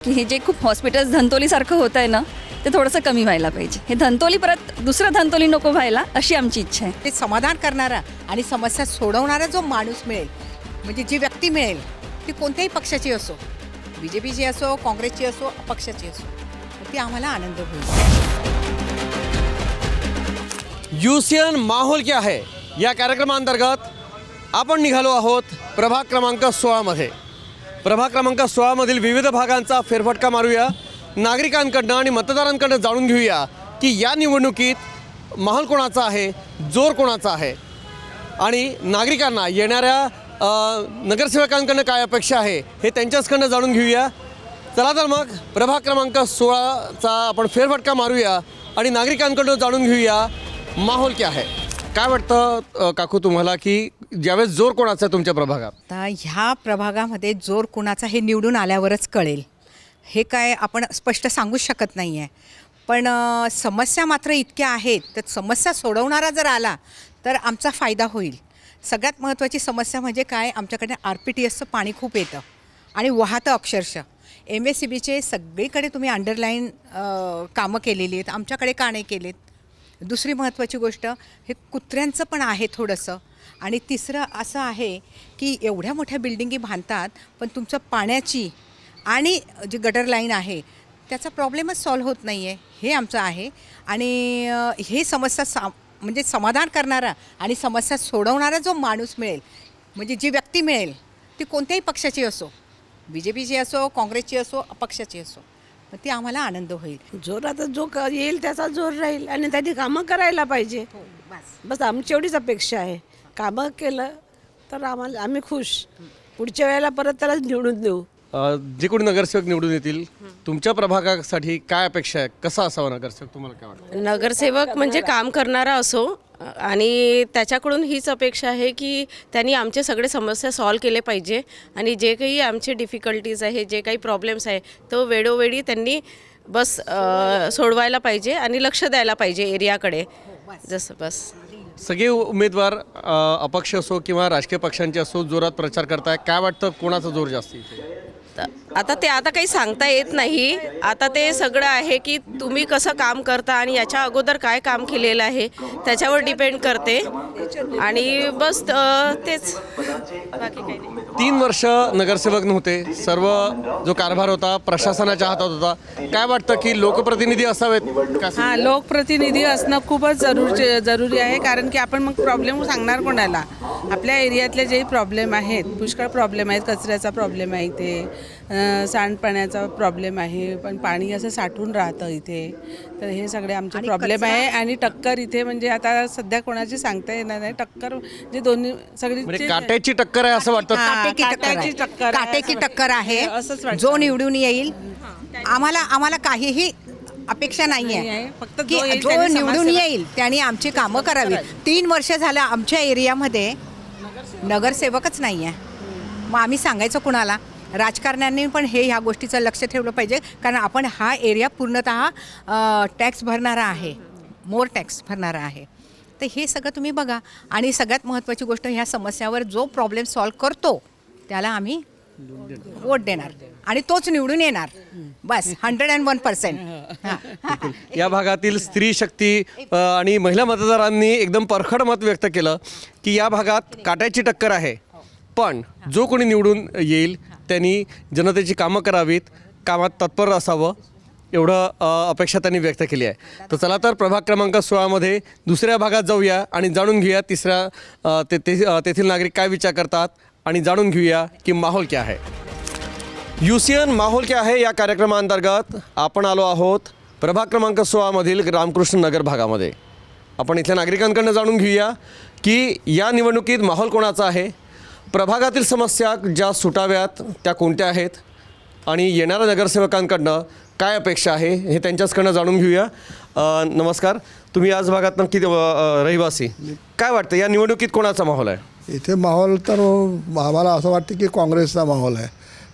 की हे जे खूप हॉस्पिटल्स धंतोलीसारखं होत आहे ना ते थोडंसं कमी व्हायला पाहिजे. हे धंतोली परत दुसरं धंतोली नको व्हायला अशी आमची इच्छा आहे. ते समाधान करणारा आणि समस्या सोडवणारा जो माणूस मिळेल, म्हणजे जी व्यक्ती मिळेल ती कोणत्याही पक्षाची असो, BJPची असो, काँग्रेसची असो, अपक्षाची असो, ती आम्हाला आनंद होईल. यूसीएन माहोल क्या है या कार्यक्रमांतर्गत आपण निघालो आहोत प्रभाग क्रमांक 16 मध्ये. प्रभाग क्रमांक 16 मधील विविध भागांचा फेरफटका मारूया, नागरिकांकडनं आणि मतदारांकडनं जाणून घेऊया की या निवडणुकीत माहोल कोणाचा आहे, जोर कोणाचा आहे आणि नागरिकांना येणाऱ्या नगरसेवकांकडनं काय अपेक्षा आहे हे त्यांच्याचकडनं जाणून घेऊया. चला तर मग प्रभाग क्रमांक 16चा आपण फेरफटका मारूया आणि नागरिकांकडनं जाणून घेऊया माहोल क्या है. काय वाटतं काकू तुम्हाला की ज्यावेळेस जोर कोणाचा आहे तुमच्या प्रभागात? आता ह्या प्रभागामध्ये जोर कुणाचा हे निवडून आल्यावरच कळेल. हे काय आपण स्पष्ट सांगूच शकत नाही आहे. पण समस्या मात्र इतक्या आहेत, तर समस्या सोडवणारा जर आला तर आमचा फायदा होईल. सगळ्यात महत्त्वाची समस्या म्हणजे काय, आमच्याकडे RPTSचं पाणी खूप येतं आणि वाहतं अक्षरशः. MSCBचे सगळीकडे तुम्ही अंडरलाईन कामं केलेली आहेत, आमच्याकडे का नाही केलेत? दुसरी महत्त्वाची गोष्ट, हे कुत्र्यांचं पण आहे थोडंसं. आणि तिसरं असं आहे की एवढ्या मोठ्या बिल्डिंगी बांधतात पण तुमचं पाण्याची आणि जी गटर लाईन आहे त्याचा प्रॉब्लेमच सॉल्व्ह होत नाही आहे. हे आमचं आहे. आणि हे समस्या म्हणजे समाधान करणारा आणि समस्या सोडवणारा जो माणूस मिळेल, म्हणजे जी व्यक्ती मिळेल ती कोणत्याही पक्षाची असो, BJPची असो, काँग्रेसची असो, अपक्षाची असो, मग ती आम्हाला आनंद होईल. जोरात जो येईल त्याचा जोर राहील आणि त्यांनी कामं करायला पाहिजे. बस आमची एवढीच अपेक्षा आहे. कामं केलं तर आम्ही खुश. पुढच्या वेळेला परत त्याला निवडून देऊ. जे कोणी नगरसेवक निवडून येतील तुमच्या प्रभागासाठी काय अपेक्षा आहे? कसा असावा नगरसेवक तुम्हाला काय वाटतं? नगरसेवक म्हणजे काम करणारा असो आणि त्याच्याकडून हीच अपेक्षा आहे की त्यांनी आमचे सगळे समस्या सॉल्व केले पाहिजे आणि जे काही आमचे डिफिकल्टीज आहे, जे काही प्रॉब्लेम्स आहे तो वेळोवेळी त्यांनी बस सोडवायला पाहिजे आणि लक्ष द्यायला पाहिजे एरियाकडे. जसं बस सगळे उमेदवार अपक्ष असो किंवा राजकीय पक्षांचे असो जोरात प्रचार करताय. काय वाटतं कोणाचा जोर जास्त इथे? आता काही सांगता येत नाही. आता ते सगळं आहे की तुम्ही कसं काम करता आणि याच्या अगोदर काय काम केलेलं आहे त्याच्यावर डिपेंड करते आणि बस तेच, बाकी काही नाही. 3 वर्ष नगरसेवक नव्हते, सर्व जो कारभार होता प्रशासनाच्या हातात होता. काय वाटतं की लोकप्रतिनिधी असावेत का? हां, लोकप्रतिनिधी असणं खूपच जरुरी आहे. कारण की आपण मग प्रॉब्लेम सांगणार कोणाला? आपल्या एरियातले जे प्रॉब्लेम आहेत, पुष्कळ प्रॉब्लेम आहेत. कचऱ्याचा प्रॉब्लेम आहे इथे, सांडपाण्याचा प्रॉब्लेम आहे, पण पाणी असं साठून राहतं इथे. तर हे सगळे आमचे प्रॉब्लेम आहे. आणि टक्कर इथे म्हणजे आता सध्या कोणाची सांगता येणार नाही. टक्कर जे दोन्ही सगळी म्हणजे काट्याची टक्कर आहे असं वाटतं? काटेकी टक्कर आहे. असंच वाटतं. जो निवडून येईल, आम्हाला काहीही अपेक्षा नाही आहे. फक्त की जो निवडून येईल त्याने आमची कामं करावी. 3 वर्ष झालं आमच्या एरियामध्ये नगरसेवकच नाही आहे. मग आम्ही सांगायचं कुणाला? राजकारण्यांनी पण ह्या गोष्टीचं लक्ष ठेवलं पाहिजे. कारण आपण हा एरिया पूर्णतः टॅक्स भरणारा आहे, मोर टॅक्स भरणारा आहे. तर हे सगळं तुम्ही बघा. आणि सगळ्यात महत्त्वाची गोष्ट, ह्या समस्यावर जो प्रॉब्लेम सॉल्व्ह करतो त्याला आम्ही वोट देणार आणि तोच निवडून येणार. बस 101%. या भागातील स्त्री शक्ती आणि महिला मतदारांनी एकदम परखड मत व्यक्त केलं की या भागात काट्याची टक्कर आहे, पण जो कोणी निवडून येईल त्यांनी जनतेची कामं करावीत, कामात तत्पर असावं, एवढं अपेक्षा त्यांनी व्यक्त केली आहे. तर चला तर प्रभाग क्रमांक 16मध्ये दुसऱ्या भागात जाऊया आणि जाणून घेऊया तेथील नागरिक काय विचार करतात आणि जाणून घेऊया की माहोल क्या है. यूसीएन माहोल क्या है या कार्यक्रमांतर्गत आपण आलो आहोत प्रभाग क्रमांक 16मधील रामकृष्ण नगर भागामध्ये. आपण इथल्या नागरिकांकडून जाणून घेऊया की या निवडणुकीत माहोल कोणाचा आहे, प्रभागातील समस्या ज्या सुटाव्यात त्या कोणत्या आहेत आणि येणाऱ्या नगरसेवकांकडनं काय अपेक्षा आहे हे त्यांच्याचकडनं जाणून घेऊया. नमस्कार, तुम्ही आज भागात नक्की रहिवासी. काय वाटतं या निवडणुकीत कोणाचा माहोल आहे? इथे माहोल तर आम्हाला असं वाटतं की काँग्रेसचा माहोल आहे.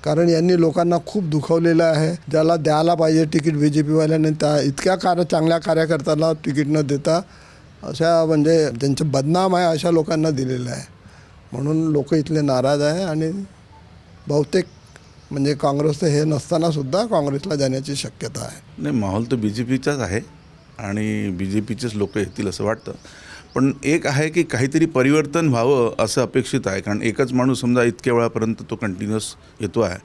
कारण यांनी लोकांना खूप दुखवलेलं आहे. ज्याला द्यायला पाहिजे तिकीट BJPवाल्याने त्या इतक्या चांगल्या कार्यकर्त्याला तिकीट न देता अशा म्हणजे ज्यांचं बदनाम आहे अशा लोकांना दिलेलं आहे. म्हणून लोक इथले नाराज आहे आणि बहुतेक म्हणजे काँग्रेसचं हे नसतानासुद्धा काँग्रेसला जाण्याची शक्यता आहे. नाही, माहोल तर बी जे पीचाच आहे आणि बी जे पीचेच लोक येतील असं वाटतं. पण एक आहे की काहीतरी परिवर्तन व्हावं असं अपेक्षित आहे. कारण एकच माणूस समजा इतक्या वेळापर्यंत तो कंटिन्युअस येतो आहे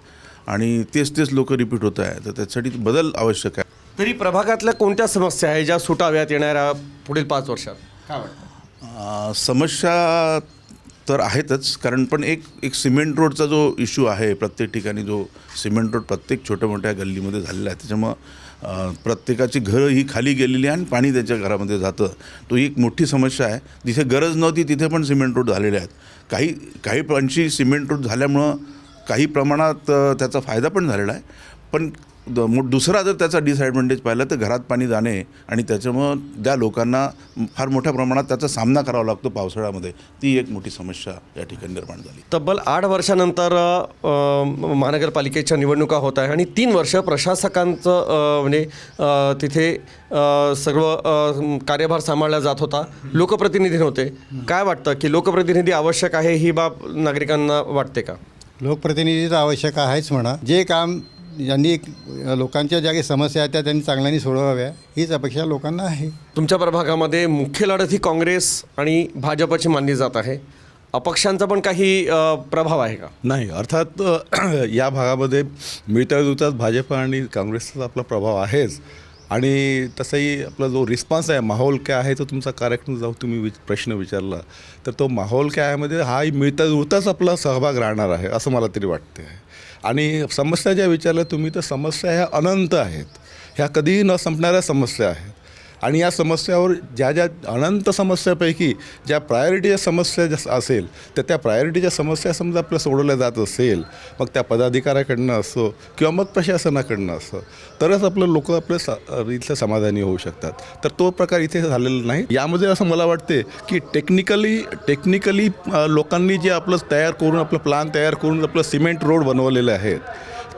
आणि तेच लोक रिपीट होत आहे, तर त्यासाठी बदल आवश्यक आहे. तरी प्रभागातल्या कोणत्या समस्या आहे ज्या सुटाव्यात येणाऱ्या पुढील 5 वर्षात काय वाटतं? समस्या तर आहेतच, कारण पण एक सिमेंट रोडचा जो इश्यू आहे प्रत्येक ठिकाणी, जो सिमेंट रोड प्रत्येक छोट्या मोठ्या गल्लीमध्ये झालेला आहे, त्याच्यामुळं प्रत्येकाची घरं ही खाली गेलेली आहे आणि पाणी त्यांच्या घरामध्ये जातं. तो ही एक मोठी समस्या आहे. जिथे गरज नव्हती तिथे पण सिमेंट रोड झालेले आहेत. काही पंची सिमेंट रोड झाल्यामुळं काही प्रमाणात त्याचा फायदा पण झालेला आहे. पण दुसरा जर त्याचा डिसएडव्हान्टेज पाहिला तर घरात पाणी जाणे आणि त्याच्यामुळं त्या लोकांना फार मोठ्या प्रमाणात त्याचा सामना करावा लागतो पावसाळ्यामध्ये. ती एक मोठी समस्या या ठिकाणी निर्माण झाली. तब्बल 8 वर्षानंतर महानगरपालिकेच्या निवडणुका होत आहे आणि 3 वर्ष प्रशासकांचं म्हणजे तिथे सर्व कार्यभार सांभाळला जात होता, लोकप्रतिनिधी होते. काय वाटतं की लोकप्रतिनिधी आवश्यक आहे, ही बाब नागरिकांना वाटते का? लोकप्रतिनिधी तर आवश्यक आहेच म्हणा. जे काम ज्यांनी लोकांच्या ज्या काही समस्या आहेत त्या त्यांनी चांगल्याने सोडवाव्या हीच अपेक्षा लोकांना आहे. तुमच्या प्रभागामध्ये मुख्य लढत ही काँग्रेस आणि भाजपची मानली जात आहे. अपक्षांचा पण काही प्रभाव आहे का? नाही, अर्थात या भागामध्ये मिळत्या जुळत्याच भाजप आणि काँग्रेसचा आपला प्रभाव आहेच. आणि तसाही आपला जो रिस्पॉन्स आहे, माहोल काय आहे, तो तुमचा कार्यक्रम जाऊ तुम्ही प्रश्न विचारला तर तो माहोल काय आहे मध्ये हाही मिळता जुळताच आपला सहभाग राहणार आहे असं मला तरी वाटते. आणि समस्या ज्या विचारल्या तुम्ही, तर समस्या ह्या अनंत आहेत, ह्या कधीही न संपणाऱ्या समस्या आहेत. आणि या समस्यावर ज्या अनंत समस्यापैकी ज्या प्रायोरिटीच्या समस्या असेल तर त्या प्रायोरिटीच्या समस्या समजा आपल्या सोडवल्या जात असेल, मग त्या पदाधिकाऱ्याकडनं असो किंवा मग प्रशासनाकडनं असो, तरच आपलं लोक इथलं समाधानी होऊ शकतात. तर तो प्रकार इथे झालेला नाही. यामध्ये असं मला वाटते की टेक्निकली लोकांनी जे आपलं तयार करून आपलं प्लॅन तयार करून आपलं सिमेंट रोड बनवलेले आहेत,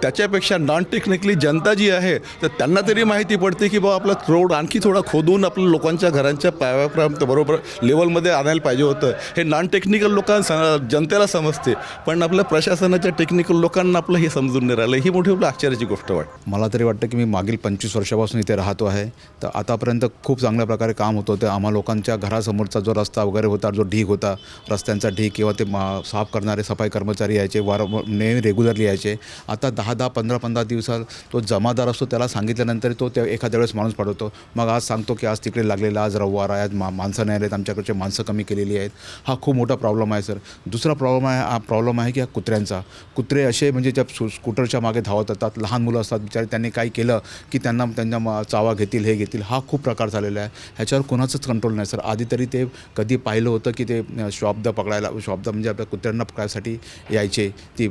त्याच्यापेक्षा नॉन टेक्निकली जनता जी आहे तर त्यांना तरी माहिती पडते की बाबा आपला रोड आणखी थोडा खोदून आपल्या लोकांच्या घरांच्या पायापर्यंत बरोबर लेवलमध्ये आणायला पाहिजे होतं. हे नॉन टेक्निकल जनतेला समजते, पण आपल्या प्रशासनाच्या टेक्निकल लोकांना आपलं हे समजून नाही राहिलं. ही मोठी आपल्या आश्चर्याची गोष्ट वाटते. मला तरी वाटतं की मी मागील 25 वर्षापासून इथे राहतो आहे, तर आतापर्यंत खूप चांगल्या प्रकारे काम होत होतं. आम्हा लोकांच्या घरासमोरचा जो रस्ता वगैरे होता, जो ढीग होता, रस्त्यांचा ढीग किंवा ते साफ करणारे सफाई कर्मचारी यायचे, नेहमी रेग्युलरली यायचे. आता 10-15 दिवसात तो जमादार असतो, त्याला सांगितल्यानंतर तो एखाद्या वेळेस माणूस पाठवतो. मग आज सांगतो की आज तिकडे लागलेला, आज रविवार आहे, आज माणसं नाही आलेत, आमच्याकडचे माणसं कमी केलेली आहेत. हा खूप मोठा प्रॉब्लेम आहे सर. दुसरा प्रॉब्लेम आहे की हा कुत्रे असे म्हणजे ज्या स्कूटरच्या मागे धावत येतात, लहान मुलं असतात बिचारे, त्यांनी काही केलं की त्यांना चावा घेतील, हे घेतील. हा खूप प्रकार झालेला आहे. ह्याच्यावर कोणाचंच कंट्रोल नाही सर. आधी तरी ते कधी पाहिलं होतं की ते शॉब्द म्हणजे आपल्या कुत्र्यांना पकडायसाठी यायचे, ती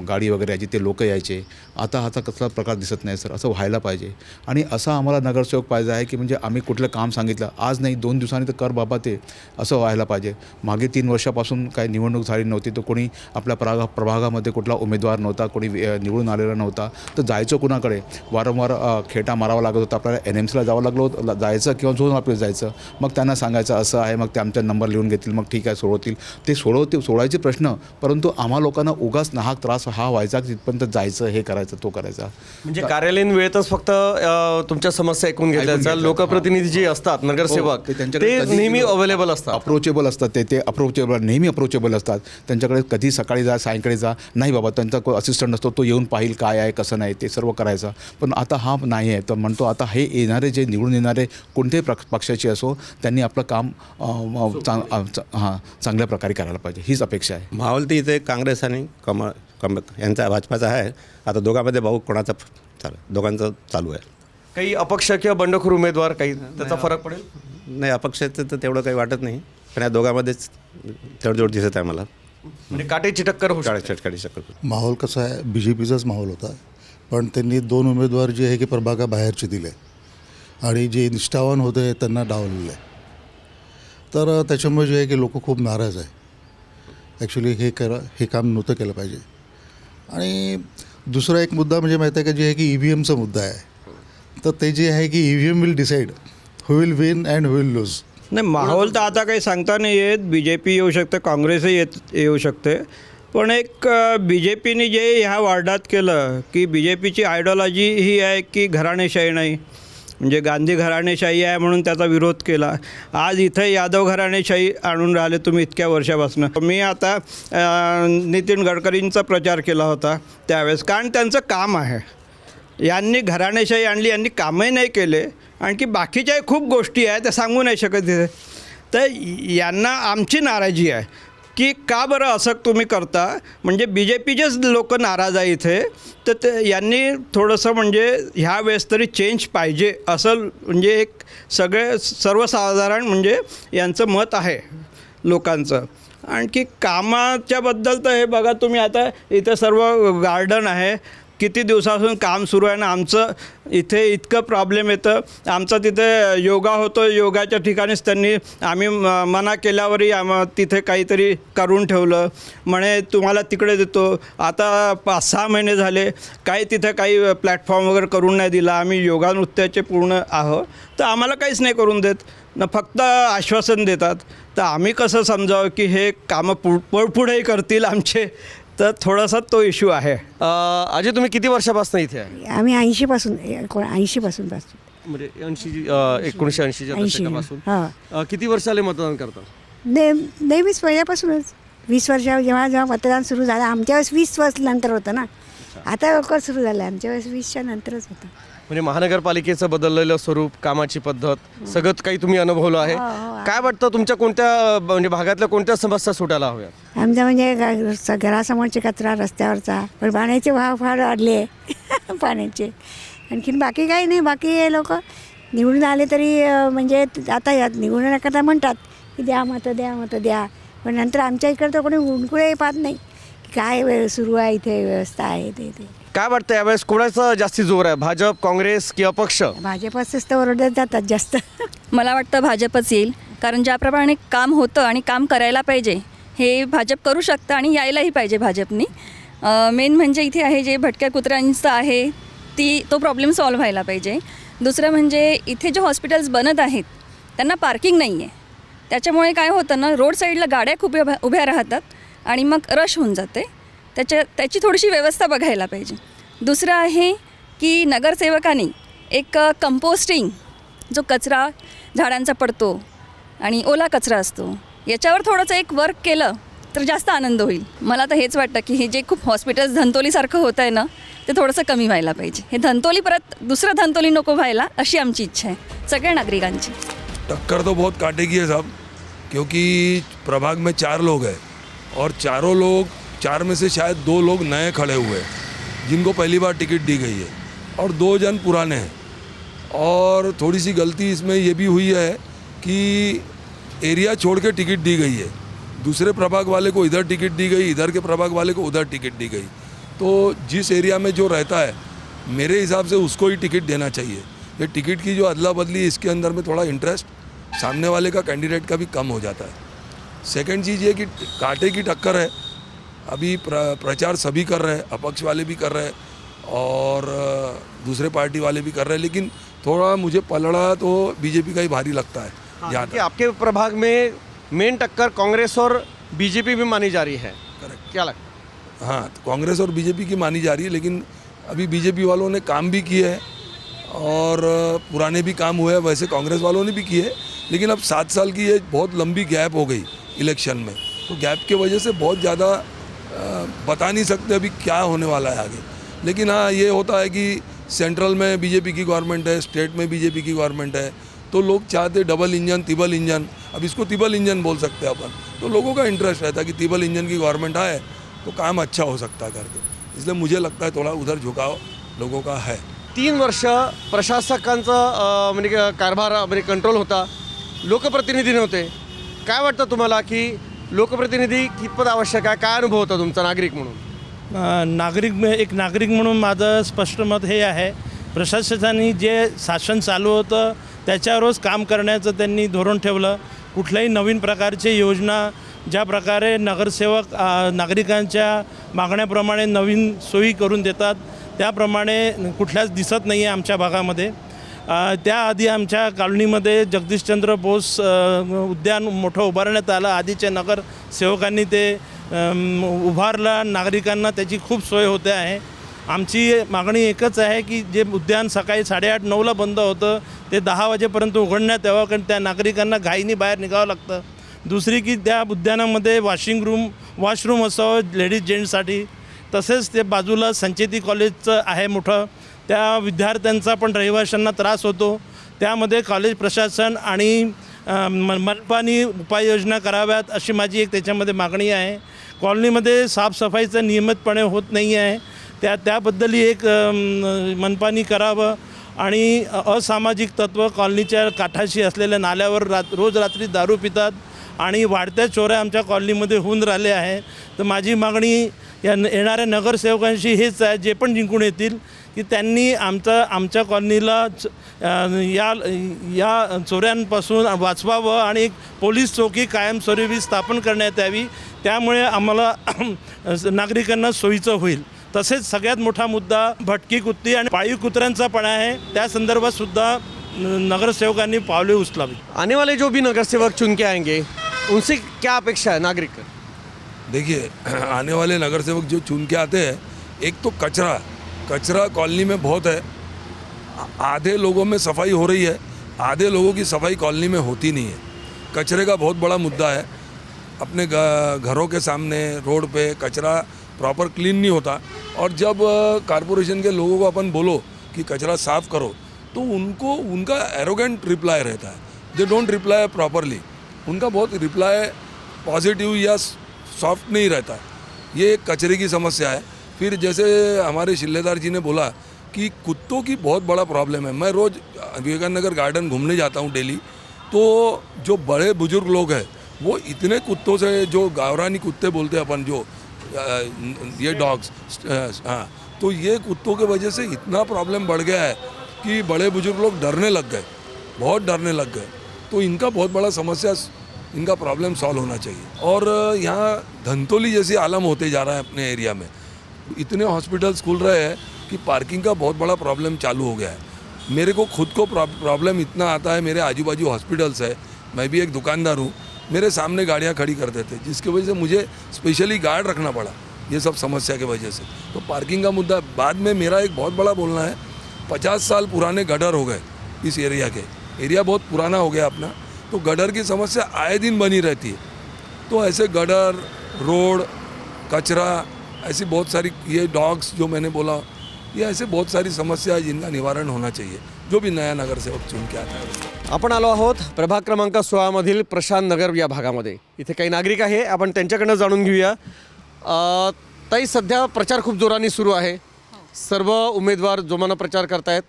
गाडी वगैरे यायची, ते लोक यायचे. आता कसला प्रकार दिसत नाही सर. असं व्हायला पाहिजे. आणि असा आम्हाला नगरसेवक पाहिजे आहे की म्हणजे आम्ही कुठलं काम सांगितलं आज नाही 2 दिवसांनी तर कर बाबा ते, असं व्हायला पाहिजे. मागे 3 वर्षापासून काही निवडणूक झाली नव्हती, तर कोणी आपल्या प्रभागामध्ये कुठला उमेदवार नव्हता, कोणी निवडून आलेला नव्हता, तर जायचं कुणाकडे? वारंवार खेटा मारावा लागत होता. आपल्याला NMCला जावं लागलं जायचं किंवा झोन आपल्याला जायचं. मग त्यांना सांगायचं असं आहे, मग ते आमचा नंबर लिहून घेतील, मग ठीक आहे सोडवतील. ते सोडायचे प्रश्न, परंतु आम्हा लोकांना उगाच नाहक त्रास हा व्हायचा, तिथपर्यंत जायचं, हे करायचं, तो करायचा. म्हणजे कार्यालयीन वेळेतच फक्त तुमच्या समस्या ऐकून घेतल्याचा लोकप्रतिनिधी जे असतात, नगरसेवक, ते नेहमी अवेलेबल असतात, अप्रोचेबल असतात. ते नेहमी अप्रोचेबल असतात. त्यांच्याकडे कधी सकाळी जा, सायंकाळी जा, नाही बाबा त्यांचा कोण असिस्टंट असतो, तो येऊन पाहिल काय आहे कसं नाही, ते सर्व करायचा. पण आता हा नाही आहे. तर म्हणतो आता हे जे निवडून येणारे कोणत्याही पक्षाचे असो, त्यांनी आपलं काम चांगल्या प्रकारे करायला पाहिजे, हीच अपेक्षा आहे. माहोल तर इथे काँग्रेस आणि यांचा भाजपाचा आहे. आता दोघांमध्ये भाऊ कोणाचा दोघांचं चालू आहे. काही अपक्ष किंवा बंडखोर उमेदवार, काही त्याचा फरक पडेल? नाही, अपक्षाचं तर तेवढं काही वाटत नाही, पण या दोघांमध्येच तडजोड दिसत आहे मला. म्हणजे काटेची टक्कर होऊ शकते. काटेची टक्कर. माहोल कसा आहे, BJPचाच माहोल होता, पण त्यांनी 2 उमेदवार जे आहे की प्रभागाबाहेरचे दिले आणि जे निष्ठावान होते त्यांना डावलेलं आहे. तर त्याच्यामुळे जे आहे की लोक खूप नाराज आहे. ॲक्च्युली हे काम नव्हतं केलं पाहिजे. आणि दुसरा एक मुद्दा म्हणजे माहीत आहे का, जे आहे की EVMचा मुद्दा आहे. तर ते जे आहे की EVM will decide who will win and who will lose. नाही, माहोल तर आता काही सांगता नाही येत. BJP येऊ शकते, काँग्रेसही येऊ शकते. पण एक बी जे पीने जे ह्या वार्डात केलं की बी जे पीची आयडिओलॉजी ही आहे की घराणेशाही नाही, म्हणजे गांधी घराणेशाही आहे म्हणून त्याचा विरोध केला. आज इथं यादव घराणेशाही आणून राहिले तुम्ही इतक्या वर्षापासून. मी आता नितीन गडकरींचा प्रचार केला होता त्यावेळेस, कारण त्यांचं काम आहे. यांनी घराणेशाही आणली, यांनी कामही नाही केले, आणखी बाकीच्याही खूप गोष्टी आहेत त्या सांगू नाही शकत तिथे. तर यांना आमची नाराजी आहे की का बरं असं तुम्ही करता, म्हणजे बी जे पीचेच लोक नाराज आहे इथे. तर ते यांनी थोडंसं म्हणजे ह्या वेळेस तरी चेंज पाहिजे असं म्हणजे एक सर्वसाधारण म्हणजे यांचं मत आहे लोकांचं. आणखी कामाच्याबद्दल तर हे बघा तुम्ही, आता इथं सर्व गार्डन आहे, किती दिवसापासून काम सुरू आहे ना. आमचं इथे इतकं प्रॉब्लेम येतं. आमचं तिथे योगा होतो, योगाच्या ठिकाणीच त्यांनी आम्ही मना केल्यावरही तिथे काहीतरी करून ठेवलं, म्हणे तुम्हाला तिकडे देतो. आता 5-6 महिने झाले काही तिथे काही प्लॅटफॉर्म वगैरे करून नाही दिला. आम्ही योगा नृत्याचे पूर्ण आहोत, तर आम्हाला काहीच नाही करून देत ना, फक्त आश्वासन देतात. तर आम्ही कसं समजावं की हे कामं पुढेही करतील आमचे. तर थोडासा तो इश्यू आहे. अजय, तुम्ही किती वर्षापासून इथे आहे? आम्ही 80पासून म्हणजे 1980च्या दशकापासून. किती वर्ष आले मतदान करता? नेहमीच पहिल्यापासूनच 20 वर्ष जेव्हा मतदान सुरू झालं. आमच्या वेळेस 20 वर्ष नंतर होतं ना, आता लवकर सुरू झालं. आमच्या वेळेस 20च्या नंतरच होतं. म्हणजे महानगरपालिकेचं बदललेलं स्वरूप, कामाची पद्धत सगळं काही तुम्ही अनुभवलं आहे. काय वाटतं तुमच्या कोणत्या म्हणजे भागातल्या कोणत्या समस्या सुटायला हव्यात? आमच्या म्हणजे घरासमोरचे कचरा, रस्त्यावरचा, पण पाण्याचे भाव फार वाढले पाण्याचे. आणखीन बाकी काही नाही. बाकी हे लोक निवडून आले तरी म्हणजे आता यात निवडून नका म्हणतात की द्या मतं द्या, पण नंतर आमच्या इकडं तर कोणी उंडकुळे पाहत नाही की काय सुरू आहे इथे, व्यवस्था आहे ते. काय वाटतं यावेळेस कोणाचं जास्ती जोर आहे, भाजप, काँग्रेस की अपक्ष? भाजपच तर ओरडत जातात जास्त. मला वाटतं भाजपच येईल, कारण ज्याप्रमाणे काम होतं आणि काम करायला पाहिजे हे भाजप करू शकतं आणि यायलाही पाहिजे भाजपनी. मेन म्हणजे इथे आहे जे भटक्या कुत्र्यांचं आहे तो प्रॉब्लेम सॉल्व्ह व्हायला पाहिजे. दुसरं म्हणजे इथे जे हॉस्पिटल्स बनत आहेत त्यांना पार्किंग नाही आहे. त्याच्यामुळे काय होतं ना, रोड साईडला गाड्या खूप उभ्या राहतात आणि मग रश होऊन जाते. त्याची थोडीशी व्यवस्था बघायला पाहिजे. दुसरं आहे की नगरसेवकांनी एक कंपोस्टिंग, जो कचरा झाडांचा पडतो आणि ओला कचरा असतो, याच्यावर थोडंसं एक वर्क केलं तर जास्त आनंद होईल. मला तर हेच वाटतं की हे जे खूप हॉस्पिटल्स धंतोलीसारखं होतं आहे ना, ते थोडंसं कमी व्हायला पाहिजे. हे धंतोली परत दुसरं धंतोली नको व्हायला, अशी आमची इच्छा आहे सगळ्या नागरिकांची. टक्कर तो बहुत काटेगी है साहब, क्योंकि प्रभाग में 4 लोग हैं और 4 में से शायद 2 लोग नए खड़े हुए हैं जिनको पहली बार टिकट दी गई है और 2 जन पुराने हैं. और थोड़ी सी गलती इसमें ये भी हुई है कि एरिया छोड़ के टिकट दी गई है. दूसरे प्रभाग वाले को इधर टिकट दी गई, इधर के प्रभाग वाले को उधर टिकट दी गई. तो जिस एरिया में जो रहता है मेरे हिसाब से उसको ही टिकट देना चाहिए. ये टिकट की जो अदला बदली, इसके अंदर में थोड़ा इंटरेस्ट सामने वाले का, कैंडिडेट का भी कम हो जाता है. सेकंड चीज़ ये कि कांटे की टक्कर है. अभी प्रचार सभी कर रहे हैं, अपक्ष वाले भी कर रहे हैं और दूसरे पार्टी वाले भी कर रहे हैं, लेकिन थोड़ा मुझे पलड़ा तो बीजेपी का ही भारी लगता है. हाँ, कि आपके प्रभाग में मेन टक्कर कांग्रेस और बीजेपी में मानी जा रही है. करेक्ट. क्या लगता है? हाँ, तो कांग्रेस और बीजेपी की मानी जा रही है, लेकिन अभी बीजेपी वालों ने काम भी किए हैं और पुराने भी काम हुए हैं, वैसे कांग्रेस वालों ने भी किए. लेकिन अब 7 साल की ये बहुत लंबी गैप हो गई इलेक्शन में, तो गैप की वजह से बहुत ज़्यादा बता नहीं सकते अभी क्या होने वाला है आगे. लेकिन हाँ, ये होता है कि सेंट्रल में बीजेपी की गवर्नमेंट है, स्टेट में बीजेपी की गवर्नमेंट है, तो लोग चाहते डबल इंजन, तिबल इंजन. अब इसको तिबल इंजन बोल सकते हैं अपन. तो लोगों का इंटरेस्ट रहता है कि तिबल इंजन की गवर्नमेंट आए तो काम अच्छा हो सकता है करके. इसलिए मुझे लगता है थोड़ा उधर झुकाव लोगों का है. 3 वर्ष प्रशासकांचा म्हणजे कारभार म्हणजे कंट्रोल होता, लोकप्रतिनिधी नव्हते. काय वाटतं तुम्हाला की लोकप्रतिनिधी कितपत आवश्यक आहे? काय अनुभव होता तुमचा नागरिक म्हणून? एक नागरिक म्हणून माझं स्पष्ट मत हे आहे, प्रशासनाने जे शासन चालू होतं त्याच्यावरच काम करण्याचं त्यांनी धोरण ठेवलं. कुठल्याही नवीन प्रकारची योजना, ज्या प्रकारे नगरसेवक नागरिकांच्या मागण्याप्रमाणे नवीन सोयी करून देतात, त्याप्रमाणे कुठल्याच दिसत नाही आहे आमच्या भागामध्ये. त्याआधी आमच्या कॉलनीमध्ये जगदीशचंद्र बोस उद्यान मोठं उभारण्यात आलं. आधीच्या नगरसेवकांनी ते उभारला, नागरिकांना त्याची खूप सोय होते आहे. आमची मागणी एकच आहे की जे उद्यान सकाळी 8:30-9ला बंद होतं ते 10 वाजेपर्यंत उघडण्यात यावं, कारण त्या नागरिकांना घाईने बाहेर निघावं लागतं. दुसरी की त्या उद्यानामध्ये वॉशरूम असावं लेडीज जेंट्ससाठी. तसेच ते बाजूला संचेती कॉलेजचं आहे मोठं, त्या विद्यार्थ्यांचा पण रहिवाशांना त्रास होतो. त्यामध्ये कॉलेज प्रशासन आणि मनपानी उपाययोजना कराव्यात अशी माझी एक त्याच्यामध्ये मागणी आहे. कॉलनीमध्ये साफसफाईचं नियमितपणे होत नाही आहे, त्याबद्दलही एक मनपानी करावं. आणि असामाजिक तत्त्व कॉलनीच्या काठाशी असलेल्या नाल्यावर रोज रात्री दारू पितात आणि वाढत्या चोऱ्या आमच्या कॉलनीमध्ये होऊन राहिल्या आहे. तर माझी मागणी येणाऱ्या नगरसेवकांशी हेच आहे, जे पण जिंकून येतील, की त्यांनी आमच्या कॉलनीला या चोऱ्यांपासून वाचवावं आणि एक पोलीस चौकी कायमस्वरूपी स्थापन करण्यात यावी. त्यामुळे आम्हाला नागरिकांना सोयीचं होईल. तसेच सगळ्यात मोठा मुद्दा भटकी कुत्ती आणि पाळीव कुत्र्यांचा पण आहे. त्या संदर्भात सुद्धा नगरसेवकांनी पावले उचलावी. आने वाले जो भी नगर सेवक चुन के आएंगे उनसे क्या अपेक्षा है नागरिक? देखिए, आने वाले नगर सेवक जो चुन के आते हैं, एक तो कचरा कॉलोनी में बहुत है. आधे लोगों में सफाई हो रही है, आधे लोगों की सफाई कॉलोनी में होती नहीं है. कचरे का बहुत बड़ा मुद्दा है. अपने घरों के सामने रोड पे कचरा प्रॉपर क्लीन नहीं होता. और जब कारपोरेशन के लोगों को अपन बोलो कि कचरा साफ़ करो, तो उनका एरोगेंट रिप्लाई रहता है. They don't reply properly. उनका बहुत रिप्लाई पॉजिटिव या सॉफ्ट नहीं रहता. ये एक कचरे की समस्या है. फिर जैसे हमारे शिल्लेदार जी ने बोला कि कुत्तों की बहुत बड़ा प्रॉब्लम है. मैं रोज़ विवेकानंद नगर गार्डन घूमने जाता हूँ डेली, तो जो बड़े बुजुर्ग लोग हैं वो इतने कुत्तों से, जो गावरानी कुत्ते बोलते हैं अपन, जो ये डॉग्स, हाँ, तो ये कुत्तों के वजह से इतना प्रॉब्लम बढ़ गया है कि बड़े बुजुर्ग लोग डरने लग गए, बहुत डरने लग गए. तो इनका बहुत बड़ा समस्या, इनका प्रॉब्लम सॉल्व होना चाहिए. और यहाँ धंतोली जैसी आलम होते जा रहा है अपने एरिया में. इतने हॉस्पिटल्स खुल रहे हैं कि पार्किंग का बहुत बड़ा प्रॉब्लम चालू हो गया है. मेरे को खुद को प्रॉब्लम इतना आता है, मेरे आजू बाजू हॉस्पिटल्स है, मैं भी एक दुकानदार हूँ, मेरे सामने गाड़ियाँ खड़ी कर देते, जिसकी वजह से मुझे स्पेशली गार्ड रखना पड़ा ये सब समस्या की वजह से. तो पार्किंग का मुद्दा. बाद में मेरा एक बहुत बड़ा बोलना है, 50 साल पुराने गटर हो गए इस एरिया के. एरिया बहुत पुराना हो गया अपना, तो गटर की समस्या आए दिन बनी रहती है. तो ऐसे गटर, रोड, कचरा, ऐसी बहुत सारी, ये डॉग्स जो मैंने बोला, ये ऐसे बहुत सारी समस्या है जिनका निवारण होना चाहिए, जो भी नया नगरसेवक चुन के आता है. आपण आलो आहोत प्रभाग क्रमांक 16मधील प्रशांत नगर या भागामध्ये. इथे काही नागरिक आहे, आपण त्यांच्याकडनं जाणून घेऊया. ताई, सध्या प्रचार खूप जोराने सुरू आहे, सर्व उमेदवार जोमानं प्रचार करतायत.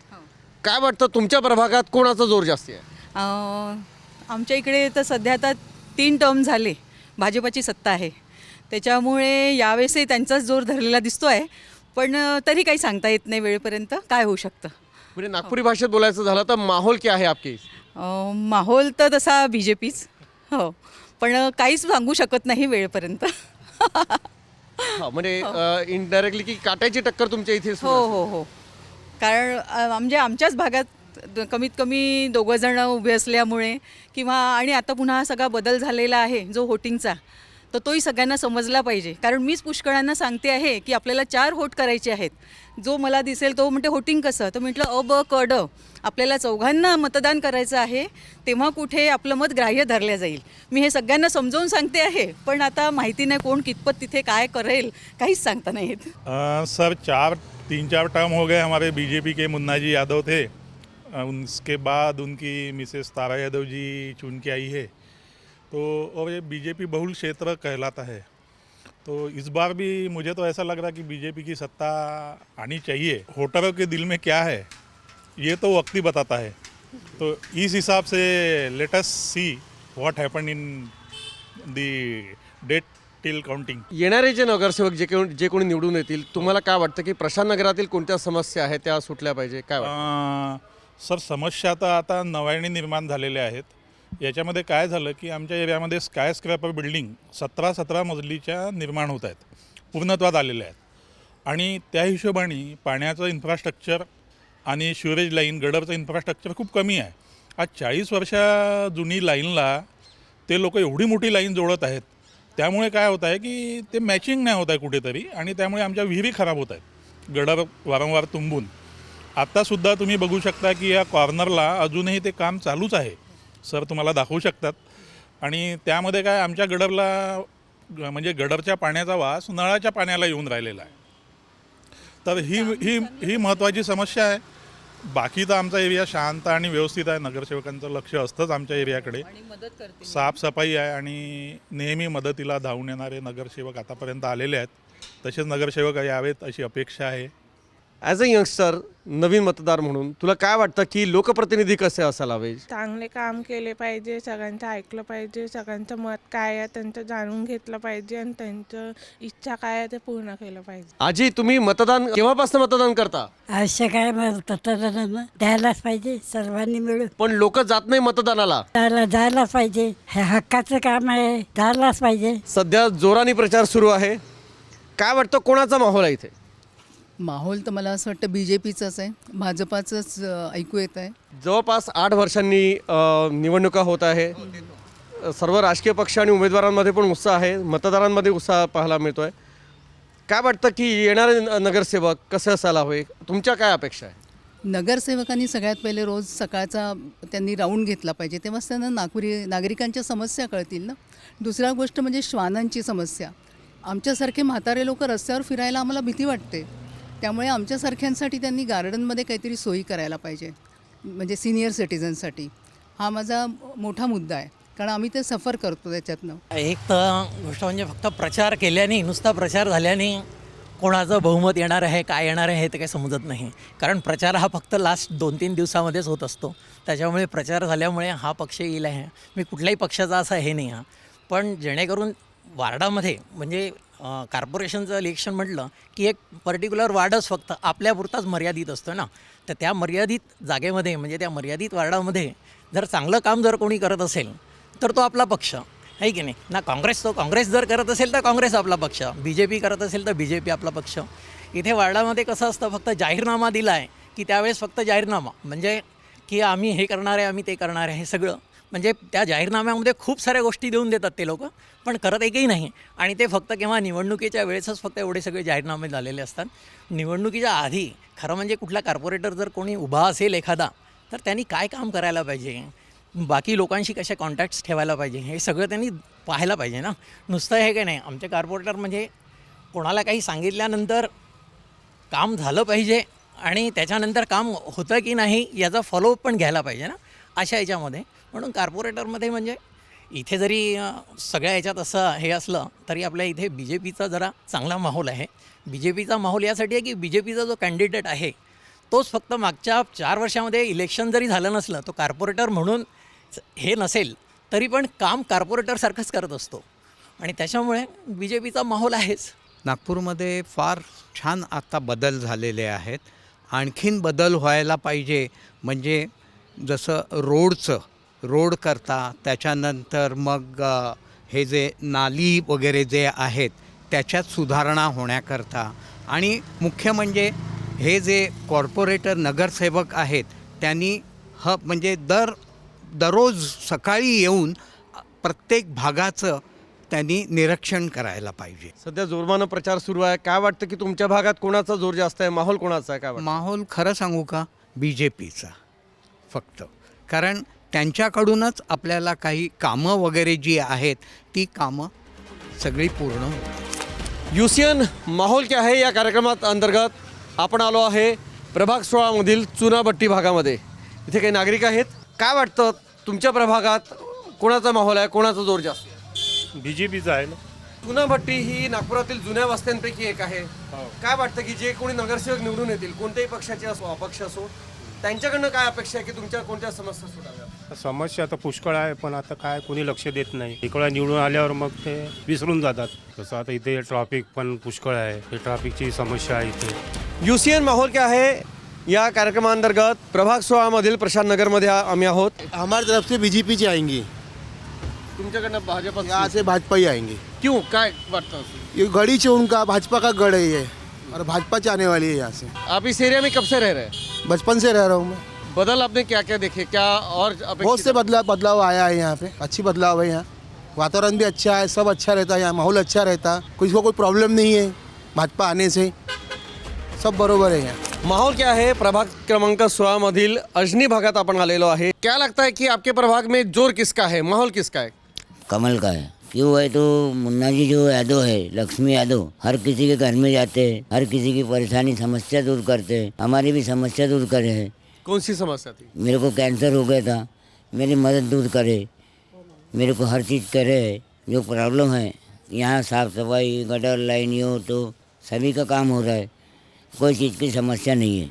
काय वाटतं तुमच्या प्रभागात कोणाचा जोर जास्त आहे? आमच्या इकडे तर सध्या आता 3 टर्म झाले भाजपाची सत्ता आहे, त्याच्यामुळे यावेळेसही त्यांचाच जोर धरलेला दिसतो आहे. पण तरी काही सांगता येत नाही वेळेपर्यंत काय होऊ शकतं. म्हणजे नागपुरी भाषेत बोलायचं झालं तर माहोल क्या आहे आपकी? माहोल तर तसा BJPच, हो, पण काहीच सांगू शकत नाही वेळेपर्यंत. हा, म्हणजे इनडायरेक्टली की काट्याची टक्कर तुमच्या इथे सुरू हो आहे? हो हो, कारण म्हणजे आमच्याच भागात कमीत कमी 2 जण उभे असल्यामुळे, किंवा आणि आता पुन्हा हा सगळा बदल झालेला आहे जो व्होटिंगचा, तर तोही सगळ्यांना समजला पाहिजे. कारण मीच पुष्कळांना सांगते आहे की आपल्याला 4 व्होट करायचे आहेत. जो मला दिसेल तो म्हणते व्होटिंग कसं, तर म्हटलं अ ब क ड, आपल्याला 4घांना मतदान करायचं आहे, तेव्हा कुठे आपलं मत ग्राह्य धरलं जाईल. मी हे सगळ्यांना समजावून सांगते आहे, पण आता माहिती नाही कोण कितपत तिथे काय करेल, काहीच सांगता नाही येत. सर 3-4 टर्म हो गए हमारे बीजेपी के मुन्ना जी यादव थे, उसके बाद उनकी मिसेस तारा यादव जी चुन के आई है, तो और ये बीजेपी बहुल क्षेत्र कहलाता है. तो इस बार भी मुझे तो ऐसा लग रहा है कि बीजेपी की सत्ता आनी चाहिए. वोटरों के दिल में क्या है ये तो वक्त ही बताता है. तो इस हिसाब से let us see what happen in the date till counting. येणारे जे नगरसेवक जे कोणी निवडून येतील, तुम्हाला काय वाटतं की प्रशांत नगरातील कोणत्या समस्या आहेत त्या सुटल्या पाहिजे, काय वाटतं? सर, समस्या तर आता नव्याने निर्माण झालेल्या आहेत. याच्यामध्ये काय झालं की आमच्या एरियामध्ये स्काय स्क्रॅपर बिल्डिंग 17 मजलीच्या निर्माण होत आहेत, पूर्णत्वात आलेल्या आहेत. आणि त्या हिशोबाने पाण्याचं इन्फ्रास्ट्रक्चर आणि शिवरेज लाईन, गडरचं इन्फ्रास्ट्रक्चर खूप कमी आहे. आज 40 वर्षा जुनी लाईनला ते लोक एवढी मोठी लाईन जोडत आहेत त्यामुळे काय होत आहे की ते मॅचिंग नाही होत आहे कुठेतरी, आणि त्यामुळे आमच्या विहिरी खराब होत आहेत, गडर वारंवार तुंबून. आत्तासुद्धा तुम्ही बघू शकता की या कॉर्नरला अजूनही ते काम चालूच आहे, सर तुम्हाला दाखवू शकतात. आणि त्यामध्ये काय आमच्या गडरला म्हणजे गडरच्या पाण्याचा वास नळाच्या पाण्याला येऊन राहिलेला आहे. तर ही महत्त्वाची समस्या आहे. बाकी तर आमचा एरिया शांत आणि व्यवस्थित आहे. नगरसेवकांचं लक्ष असतंच आमच्या एरियाकडे, साफसफाई आहे आणि नेहमी मदतीला धावून येणारे नगरसेवक आतापर्यंत आलेले आहेत. तसेच नगरसेवक यावेत अशी अपेक्षा आहे. ॲज अ यंगस्टर, नवीन मतदार म्हणून तुला काय वाटतं की लोकप्रतिनिधी कसे असायला हवे? चांगले काम केले पाहिजे, सगळ्यांचं ऐकलं पाहिजे, सगळ्यांचं मत काय आहे त्यांचं जाणून घेतलं पाहिजे आणि त्यांचं इच्छा काय आहे ते पूर्ण केलं पाहिजे. आजी, तुम्ही मतदान केव्हापासून मतदान करता? आवश्यक आहे मतदान द्यायलाच पाहिजे सर्वांनी मिळून. पण लोक जात नाही मतदानाला. जायलाच पाहिजे, हे हक्काचं काम आहे, जायलाच पाहिजे. सध्या जोराने प्रचार सुरू आहे. काय वाटतं कोणाचा माहोल आहे इथे? माहोल तर मला असं वाटतं BJPचंच आहे, भाजपाचंच ऐकू येत आहे. जवळपास 8 वर्षांनी निवडणुका होत आहे. सर्व राजकीय पक्ष आणि उमेदवारांमध्ये पण उत्साह आहे, मतदारांमध्ये उत्साह पाहायला मिळतोय. काय वाटतं की येणारे नगरसेवक कसे असायला हवे? तुमच्या काय अपेक्षा आहे? नगरसेवकांनी सगळ्यात पहिले रोज सकाळचा त्यांनी राऊंड घेतला पाहिजे, तेव्हाच त्यांना नागरिकांच्या समस्या कळतील ना. दुसरा गोष्ट म्हणजे श्वानांची समस्या. आमच्यासारखे म्हातारे लोक रस्त्यावर फिरायला आम्हाला भीती वाटते, त्यामुळे आमच्यासारख्यांसाठी त्यांनी गार्डनमध्ये काहीतरी सोयी करायला पाहिजे, म्हणजे सिनियर सिटीजनसाठी. हा माझा मोठा मुद्दा आहे, कारण आम्ही ते सफर करतो त्याच्यातनं. एक तर गोष्ट म्हणजे फक्त प्रचार केल्याने, नुसता प्रचार झाल्याने कोणाचं बहुमत येणार आहे, काय येणार आहे हे ते काही समजत नाही. कारण प्रचार हा फक्त लास्ट 2-3 दिवसामध्येच होत असतो. त्याच्यामुळे प्रचार झाल्यामुळे हा पक्ष येईल आहे, मी कुठल्याही पक्षाचा असा हे नाही. पण जेणेकरून वार्डामध्ये म्हणजे कॉर्पोरेशनचं इलेक्शन म्हटलं की एक पर्टिक्युलर वार्डच फक्त आपल्यापुरताच मर्यादित असतो ना. तर त्या मर्यादित जागेमध्ये म्हणजे त्या मर्यादित वार्डामध्ये जर चांगलं काम जर कोणी करत असेल तर तो आपला पक्ष आहे की नाही ना. काँग्रेस जर करत असेल तर काँग्रेस आपला पक्ष, BJP करत असेल तर BJP आपला पक्ष. इथे वार्डामध्ये कसं असतं, फक्त जाहीरनामा दिला आहे की त्यावेळेस फक्त जाहीरनामा म्हणजे की आम्ही हे करणार आहे, आम्ही ते करणार आहे, हे सगळं म्हणजे त्या जाहीरनाम्यामध्ये खूप साऱ्या गोष्टी देऊन देतात ते लोक, पण करत एकही नाही. आणि ते फक्त केव्हा निवडणुकीच्या वेळेसच फक्त एवढे सगळे जाहीरनामे झालेले असतात. निवडणुकीच्या आधी खरं म्हणजे कुठला कॉर्पोरेटर जर कोणी उभा असेल एखादा, तर त्यांनी काय काम करायला पाहिजे, बाकी लोकांशी कसे कॉन्टॅक्ट्स ठेवायला पाहिजे, हे सगळं त्यांनी पाहायला पाहिजे ना. नुसतं हे काय नाही, आमचे कॉर्पोरेटर म्हणजे कोणाला काही सांगितल्यानंतर काम झालं पाहिजे आणि त्याच्यानंतर काम होतं की नाही याचा फॉलोअप पण घ्यायला पाहिजे ना अशा याच्यामध्ये. म्हणून कॉर्पोरेटरमध्ये म्हणजे इथे जरी सगळ्या याच्यात असं हे असलं तरी आपल्या इथे BJPचा जरा चांगला माहोल आहे. BJPचा माहोल यासाठी आहे की BJPचा जो कॅन्डिडेट आहे तोच फक्त मागच्या 4 वर्षामध्ये इलेक्शन जरी झालं नसलं, तो कॉर्पोरेटर म्हणून हे नसेल तरी पण काम कॉर्पोरेटरसारखंच करत असतो आणि त्याच्यामुळे BJPचा माहोल आहेच. नागपूरमध्ये फार छान आता बदल झालेले आहेत. आणखीन बदल व्हायला पाहिजे, म्हणजे जसं रोड करता, त्याच्यानंतर मग हे जे नाली वगैरे जे आहेत त्याच्यात सुधारणा होण्याकरता, आणि मुख्य म्हणजे हे जे कॉर्पोरेटर नगरसेवक आहेत त्यांनी म्हणजे दररोज सकाळी येऊन प्रत्येक भागाचं त्यांनी निरीक्षण करायला पाहिजे. सध्या जोरमानं प्रचार सुरू आहे. काय वाटतं की तुमच्या भागात कोणाचा जोर जास्त आहे, माहोल कोणाचा आहे? काय वाटतं? माहोल खरं सांगू का, BJPचा फक्त. कारण त्यांच्याकडूनच आपल्याला काही कामं वगैरे जी आहेत ती कामं सगळी पूर्ण होतात. UCN माहोल क्या है या कार्यक्रमात अंतर्गत आपण आलो आहे प्रभाग 16मधील चुनाभट्टी भागामध्ये. इथे काही नागरिक आहेत. काय वाटतं तुमच्या प्रभागात कोणाचा माहोल आहे, कोणाचा जोर जास्त? BJPचा आहे ना. चुनाभट्टी ही नागपुरातील जुन्या वस्त्यांपैकी एक आहे. काय वाटतं की जे कोणी नगरसेवक निवडून येतील, कोणत्याही पक्षाचे असो अपक्ष असो, त्यांच्याकडनं काय अपेक्षा आहे की तुमच्या कोणत्या समस्या सोडाव्या? समस्या आता पुष्कळ आहे, पण आता काय कोणी लक्ष देत नाही. इकडे निवडून आल्यावर मग ते विसरून जातात. तसं आता इथे ट्रॅफिक पण पुष्कळ आहे, हे ट्रॅफिकची समस्या आहे इथे. UCN माहोल क्या है या कार्यक्रमांतर्गत प्रभाग 16मधील प्रशांत नगरमध्ये आम्ही आहोत. हमारी तरफ से BJP आएंगी, तुमच्याकडनं भाजपा यहाँ से भाजपा ही आएंगे. क्यों, काय वाटतं? ये गढ़ी से उनका भाजपा का गढ़ है ये, और भाजपा चाहने वाली है यहाँ से. आप इस एरिया में कब से रह रहे हैं? बचपन से रह रहा हूँ मैं. बदल आपने क्या क्या देखे, क्या और बहुत से बदलाव आया है यहाँ पे, अच्छी बदलाव है यहाँ. वातावरण भी अच्छा है, सब अच्छा रहता है, यहाँ माहौल अच्छा रहता, किसी को कोई प्रॉब्लम नहीं है भाजपा आने से, सब बरोबर है यहाँ। माहौल क्या है? प्रभाग क्रमांक 16 मधील अजनी भागात आपण आलेलो आहे. क्या लगता है कि आपके प्रभाग में जोर किसका है, माहौल किसका है? कमल का है। क्यों है तो मुन्ना जी जो यादव है, लक्ष्मी यादव, हर किसी के घर में जाते, हर किसी की परेशानी समस्या दूर करते, हमारी भी समस्या दूर करे है। कौन सी समस्या थी? मेरे को कैंसर हो गया था, मेरी मदद दूर करे, मेरे को हर चीज़ करे, जो प्रॉब्लम है यहाँ साफ सफाई गटर लाइन हो तो सभी का काम हो रहा है, कोई चीज़ की समस्या नहीं है।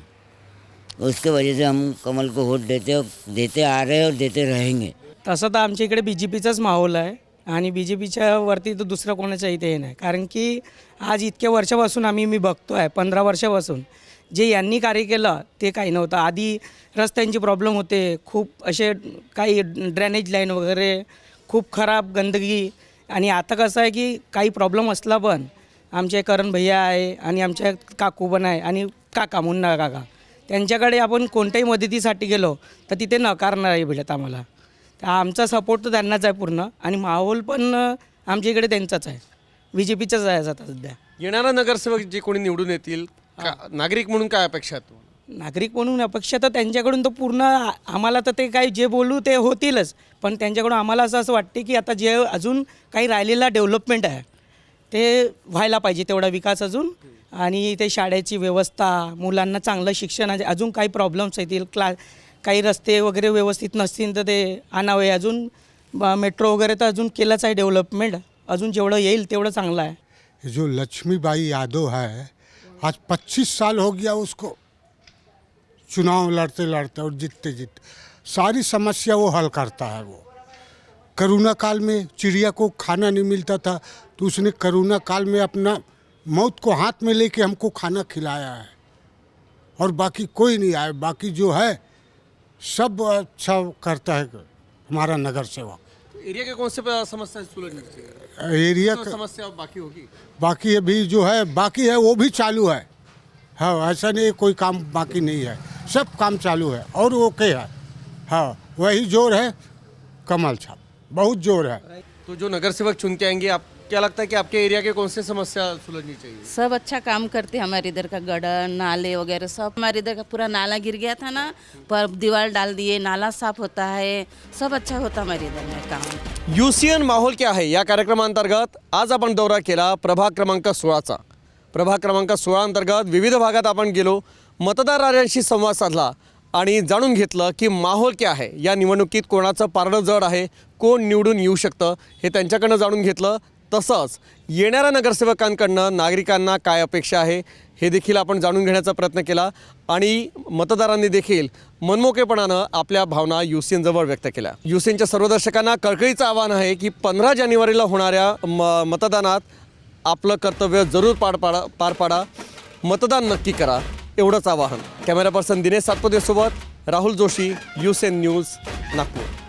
उसके वजह से हम कमल को वोट देते आ रहे और देते रहेंगे। तसं तर आमच्या इकडे BJPचाच माहोल आहे आणि BJPच्या वरती तर दुसरं कोणाचं इथे हे नाही, कारण की आज इतक्या वर्षापासून मी बघतो आहे, 15 वर्षापासून जे यांनी कार्य केलं ते काही नव्हतं. आधी रस्त्यांची प्रॉब्लेम होते, खूप असे काही ड्रेनेज लाईन वगैरे खूप खराब गंदगी, आणि आता कसं आहे की काही प्रॉब्लेम असला पण आमचे करण भैया आहे आणि आमच्या काकू पण आहे आणि काका मुन्ना काका, त्यांच्याकडे आपण कोणत्याही मदतीसाठी गेलो तर तिथे नकार नाही भेटत आम्हाला. तर आमचा सपोर्ट तर त्यांनाच आहे पूर्ण, आणि माहोल पण आमच्या इकडे त्यांचाच आहे, BJPचाच आहे आता सध्या. येणारा नगरसेवक जे कोणी निवडून येतील, नागरिक म्हणून काय अपेक्षा आहेत? नागरिक म्हणून अपेक्षा तर त्यांच्याकडून तर पूर्ण आम्हाला तर ते काही जे बोलू ते होतीलच, पण त्यांच्याकडून आम्हाला असं वाटते की आता जे अजून काही राहिलेला डेव्हलपमेंट आहे ते व्हायला पाहिजे, तेवढा विकास अजून, आणि ते शाळेची व्यवस्था, मुलांना चांगलं शिक्षणाचे अजून काही प्रॉब्लेम्स येतील, काही रस्ते वगैरे व्यवस्थित नसतील तर ते आणावे, अजून मेट्रो वगैरे तर अजून केलंच आहे डेव्हलपमेंट, अजून जेवढं येईल तेवढं चांगलं आहे. जो लक्ष्मीबाई यादव है, आज 25 साल हो गया उसको चुनाव लड़ते लड़ते और जीतते सारी समस्या वो हल करता है। वो करोना काल में चिड़िया को खाना नहीं मिलता था तो उसने करोना काल में अपना मौत को हाथ में लेके हमको खाना खिलाया है, और बाकी कोई नहीं आया, बाकी जो है सब अच्छा करता है हमारा नगर सेवक। एरिया के कौन से समस्या सुलझनी चाहिए? एरिया तो समस्या बाकी होगी, बाकी अभी जो है बाकी है वो भी चालू है। हाँ, ऐसा नहीं कोई काम बाकी नहीं है, सब काम चालू है और ओके है। हाँ, वही जोर है कमल साहब, बहुत जोर है। तो जो नगरसेवक चुनते आएंगे, आप क्या लगता है कि आपके एरिया के कौन से समस्या सुलझनी चाहिए? सब अच्छा काम करते हमारे इधर का, गटर नाले वगैरह सब, हमारे इधर का पूरा नाला गिर गया था ना, पर दीवार डाल दिए, नाला साफ होता है, सब अच्छा होता हमारे इधर में काम. UCN माहोल क्या है या कार्यक्रमांतर्गत आज आपण दौरा केला प्रभाग क्रमांक 16चा. प्रभाग क्रमांक 16 अंतर्गत विविध भागात आपण गेलो, मतदारांशी संवाद साधला आणि जाणून घेतलं की माहोल क्या आहे, या निवडणुकीत कोणाचं पारडं जड आहे, कोण निवडून येऊ शकतं हे त्यांच्याकडनं जाणून घेतलं. तसंच येणाऱ्या नगरसेवकांकडनं नागरिकांना काय अपेक्षा आहे हे देखील आपण जाणून घेण्याचा प्रयत्न केला, आणि मतदारांनी देखील मनमोकळेपणानं आपल्या भावना UCN जवळ व्यक्त केल्या. UCNच्या सर्व दर्शकांना कळकळीचं आवाहन आहे की 15 जानेवारीला होणाऱ्या मतदानात आपलं कर्तव्य जरूर पार पाडा, मतदान नक्की करा, एवढंच आवाहन. कॅमेरा पर्सन दिनेश सातपुतेसोबत राहुल जोशी, UCN न्यूज, नागपूर.